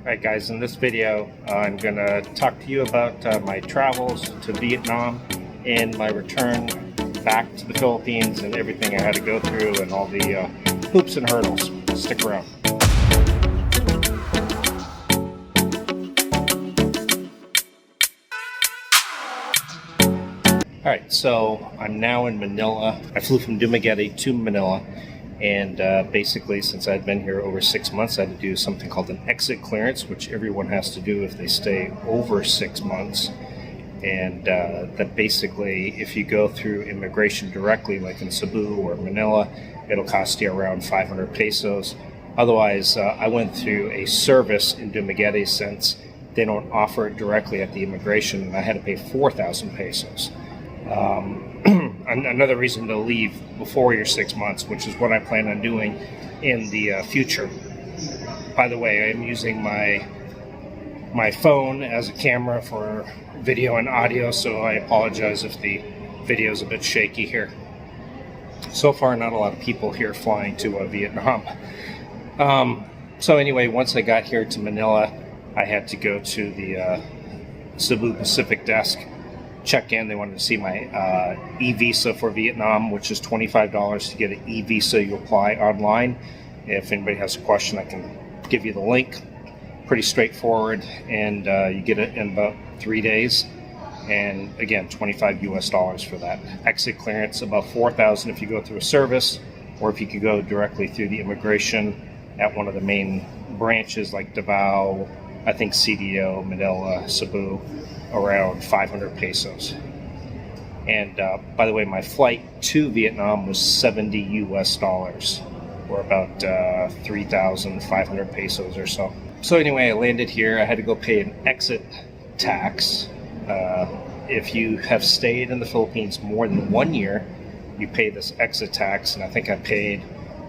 Alright guys, in this video I'm going to talk to you about my travels to Vietnam and my return back to the Philippines and everything I had to go through and all the hoops and hurdles. Stick around. Alright, so I'm now in Manila. I flew from Dumaguete to Manila. And basically, since I'd been here over 6 months, I had to do something called an exit clearance, which everyone has to do if they stay over 6 months. And that basically, if you go through immigration directly, like in Cebu or Manila, it'll cost you around 500 pesos. Otherwise, I went through a service in Dumaguete since they don't offer it directly at the immigration, and I had to pay 4,000 pesos. Another reason to leave before your 6 months, which is what I plan on doing in the future. By the way, I'm using my phone as a camera for video and audio, so I apologize if the video is a bit shaky here. So far, not a lot of people here flying to Vietnam. So anyway, once I got here to Manila, I had to go to the Cebu Pacific desk, check in. They wanted to see my e-visa for Vietnam, which is $25 to get an e-visa. You apply online. If anybody has a question, I can give you the link. Pretty straightforward, and you get it in about 3 days. And again, $25 US for that. Exit clearance, about 4,000 if you go through a service, or if you could go directly through the immigration at one of the main branches like Davao, I think CDO, Manila, Cebu, around 500 pesos. And by the way, my flight to Vietnam was $70 US, or about 3,500 pesos or so. So anyway, I landed here. I had to go pay an exit tax. If you have stayed in the Philippines more than 1 year, you pay this exit tax, and I think I paid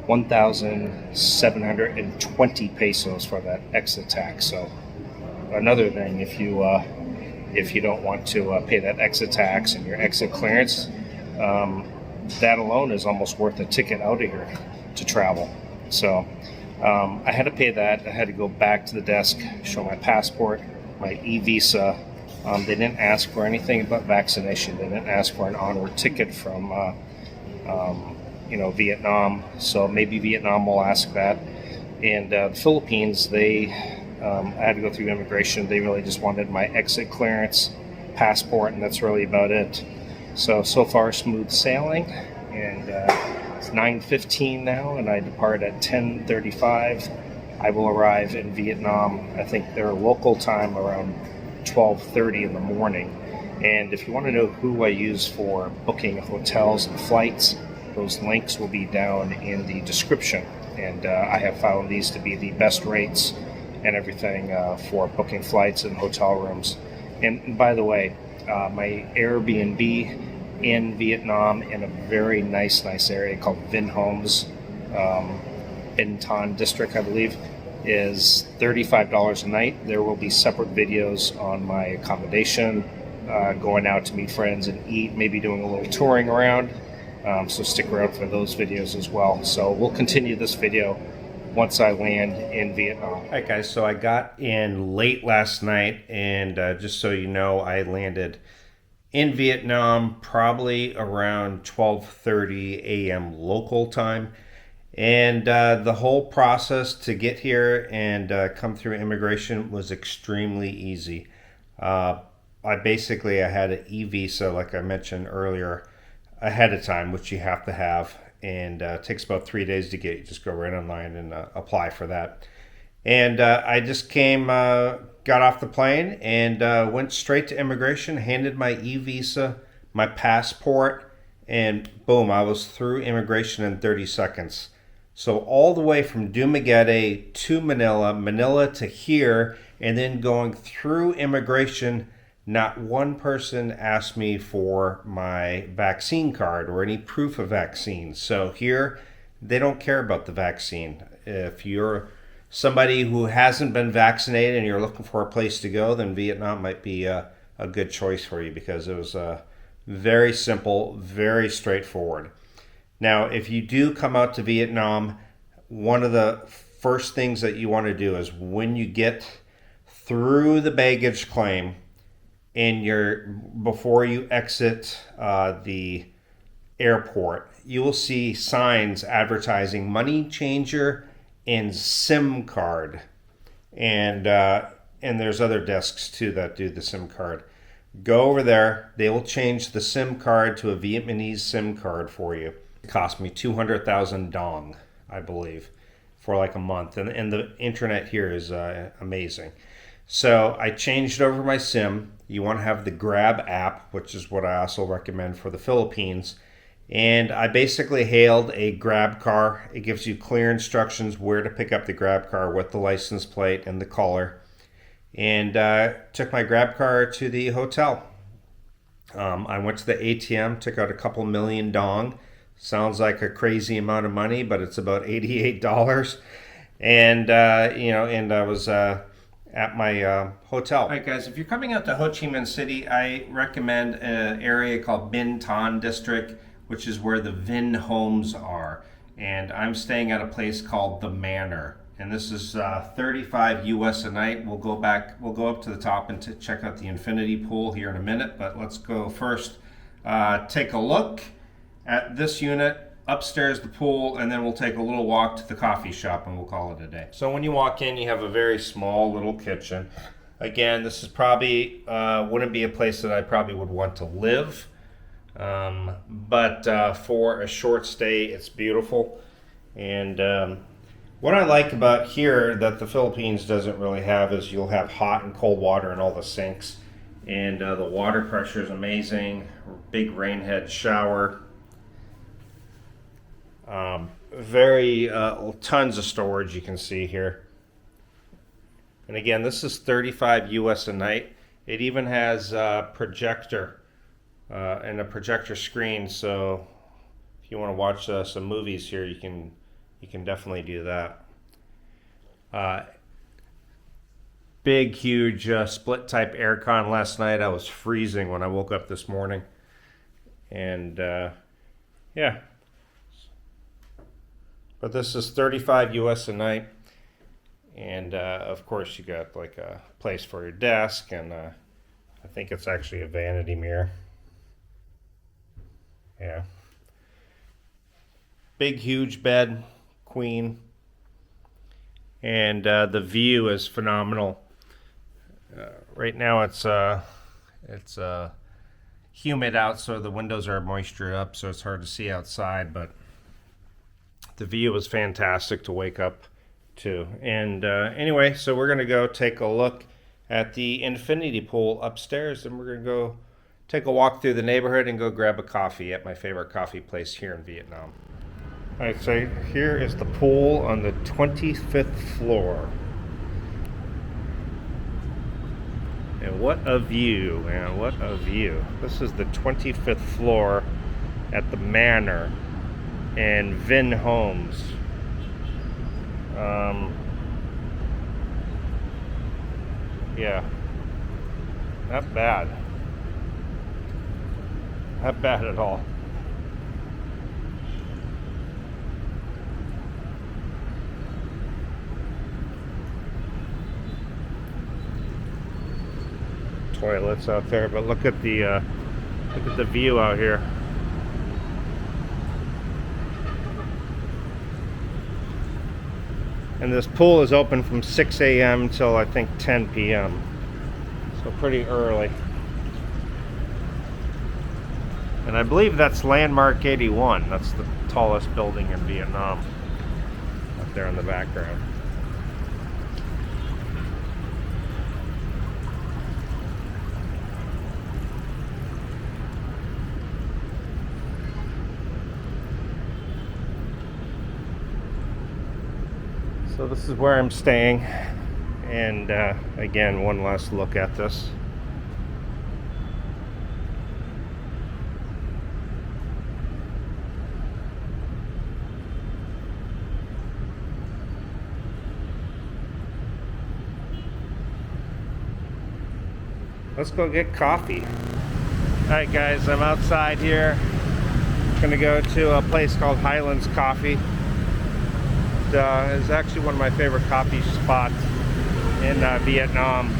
1,720 pesos for that exit tax. So another thing, if you don't want to pay that exit tax and your exit clearance, that alone is almost worth a ticket out of here to travel. So I had to pay that. I had to go back to the desk, show my passport, my e-visa. They didn't ask for anything about vaccination. They didn't ask for an onward ticket from Vietnam. So maybe Vietnam will ask that. And the Philippines, I had to go through immigration. They really just wanted my exit clearance, passport, and that's really about it. So far, smooth sailing. And it's 9:15 now, and I depart at 10:35. I will arrive in Vietnam, I think their local time, around 12:30 in the morning. And if you want to know who I use for booking hotels and flights, those links will be down in the description. And I have found these to be the best rates and everything for booking flights and hotel rooms. And by the way, my Airbnb in Vietnam, in a very nice area called Vinh Homes, Binh Thanh district, I believe, is $35 a night. There will be separate videos on my accommodation, going out to meet friends and eat, maybe doing a little touring around. So stick around for those videos as well. So we'll continue this video once I land in Vietnam. All right, guys, so I got in late last night, and just so you know, I landed in Vietnam probably around 12:30 a.m. local time. And the whole process to get here and come through immigration was extremely easy. I had an e-visa, like I mentioned earlier, ahead of time, which you have to have. And it takes about 3 days to get. You just go right online and apply for that. And I just got off the plane and went straight to immigration, handed my e-visa, my passport, and boom, I was through immigration in 30 seconds. So all the way from Dumaguete to Manila to here, and then going through immigration, not one person asked me for my vaccine card or any proof of vaccine. So here, they don't care about the vaccine. If you're somebody who hasn't been vaccinated and you're looking for a place to go, then Vietnam might be a good choice for you, because it was very simple, very straightforward. Now, if you do come out to Vietnam, one of the first things that you want to do is when you get through the baggage claim before you exit the airport, you will see signs advertising money changer and SIM card, and there's other desks too that do the SIM card. Go over there. They will change the SIM card to a Vietnamese SIM card for you. It cost me 200,000 dong, I believe, for like a month, and the internet here is amazing. So I changed over my SIM. You want to have the Grab app, which is what I also recommend for the Philippines. And I basically hailed a Grab car. It gives you clear instructions where to pick up the Grab car with the license plate and the color. And took my Grab car to the hotel. I went to the ATM, took out a couple million dong. Sounds like a crazy amount of money, but it's about $88. And and I was at my hotel. All right, guys, if you're coming out to Ho Chi Minh City, I recommend an area called Binh Tan District, which is where the Vinh homes are. And I'm staying at a place called The Manor. And this is 35 US a night. We'll go up to the top and check out the infinity pool here in a minute. But let's go first, take a look at this unit, upstairs the pool, and then we'll take a little walk to the coffee shop and we'll call it a day. So when you walk in, you have a very small little kitchen. Again, this is probably, wouldn't be a place that I probably would want to live. But for a short stay, it's beautiful. And what I like about here that the Philippines doesn't really have is you'll have hot and cold water in all the sinks. And the water pressure is amazing. Big rain head shower. Very tons of storage you can see here. And again, this is 35 US a night. It even has a projector and a projector screen, so if you want to watch some movies here, you can definitely do that. Big, huge split type aircon last night. I was freezing when I woke up this morning, and yeah. But this is 35 US a night, and of course you got like a place for your desk, and I think it's actually a vanity mirror. Yeah. Big, huge bed, queen, and the view is phenomenal. Right now it's humid out, so the windows are moisture up, so it's hard to see outside, but the view was fantastic to wake up to. And anyway, so we're going to go take a look at the infinity pool upstairs, and we're going to go take a walk through the neighborhood and go grab a coffee at my favorite coffee place here in Vietnam. All right, so here is the pool on the 25th floor. And what a view, man, what a view. This is the 25th floor at the Manor and Vinh Homes. Yeah, not bad. Not bad at all. Toilets out there, but look at the view out here. And this pool is open from 6 a.m. till I think 10 p.m. So pretty early. And I believe that's Landmark 81. That's the tallest building in Vietnam. Up there in the background. So this is where I'm staying, and again, one last look at this. Let's go get coffee. Alright guys, I'm outside here. Gonna go to a place called Highlands Coffee. It's actually one of my favorite coffee spots in Vietnam.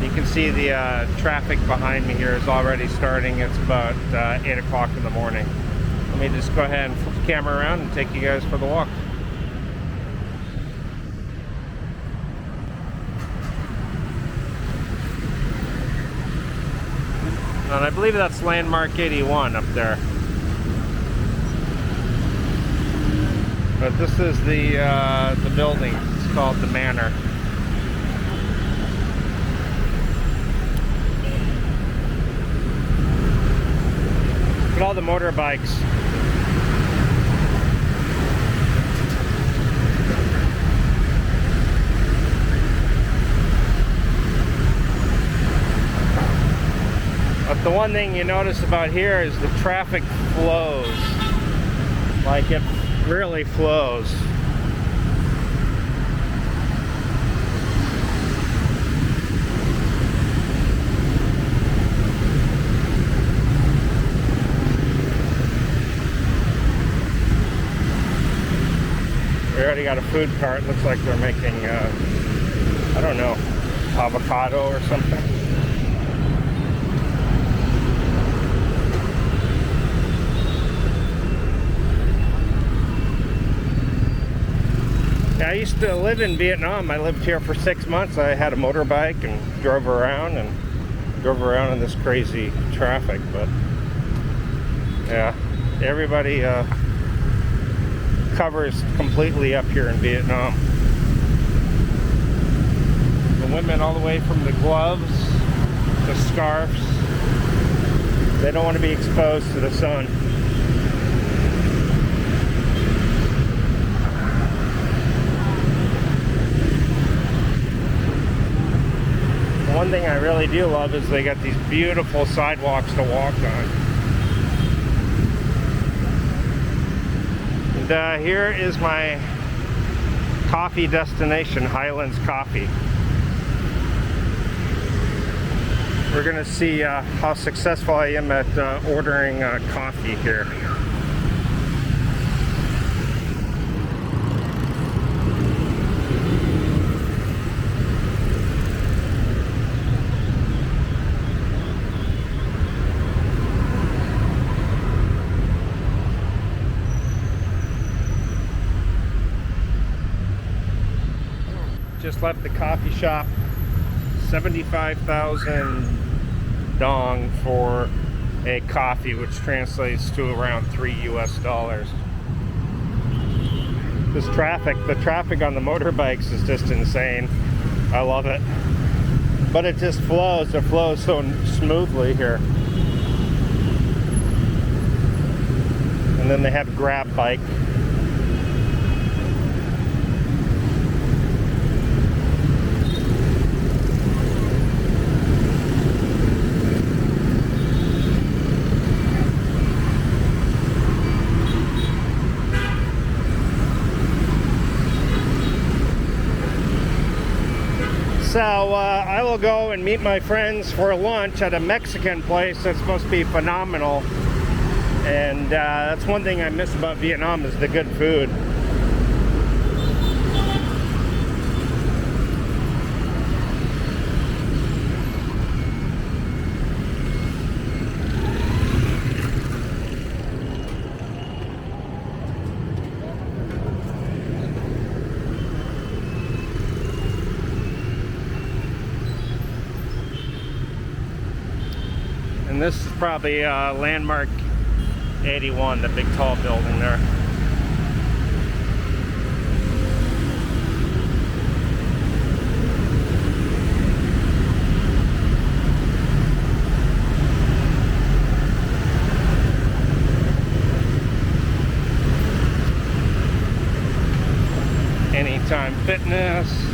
You can see the traffic behind me here is already starting. It's about 8 o'clock in the morning. Let me just go ahead and flip the camera around and take you guys for the walk. And I believe that's Landmark 81 up there. But this is the building. It's called the Manor. Look at all the motorbikes. But the one thing you notice about here is the traffic flows. Like it really flows. We already got a food cart. Looks like they're making, I don't know, avocado or something. I used to live in Vietnam. I lived here for 6 months. I had a motorbike and drove around in this crazy traffic. But yeah, everybody covers completely up here in Vietnam. The women, all the way from the gloves to scarves, they don't want to be exposed to the sun. One thing I really do love is they got these beautiful sidewalks to walk on. And here is my coffee destination, Highlands Coffee. We're gonna see how successful I am at ordering coffee here. Just left the coffee shop. 75,000 dong for a coffee, which translates to around $3 US. This traffic, the traffic on the motorbikes is just insane. I love it. But it just flows. It flows so smoothly here. And then they have grab bike. So I will go and meet my friends for lunch at a Mexican place that's supposed to be phenomenal. And that's one thing I miss about Vietnam is the good food. And this is probably Landmark 81, the big tall building there. Anytime Fitness.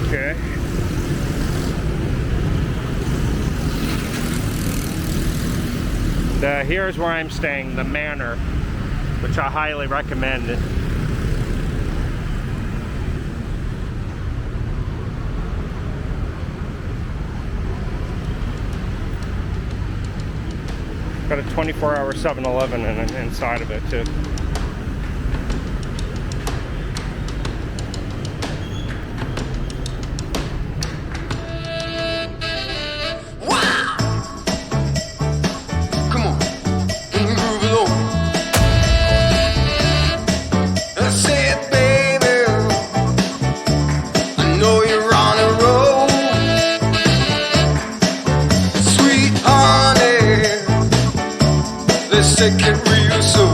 Okay. Here's where I'm staying, the Manor, which I highly recommend. Got a 24-hour 7-Eleven inside of it too. Let's take it real slow.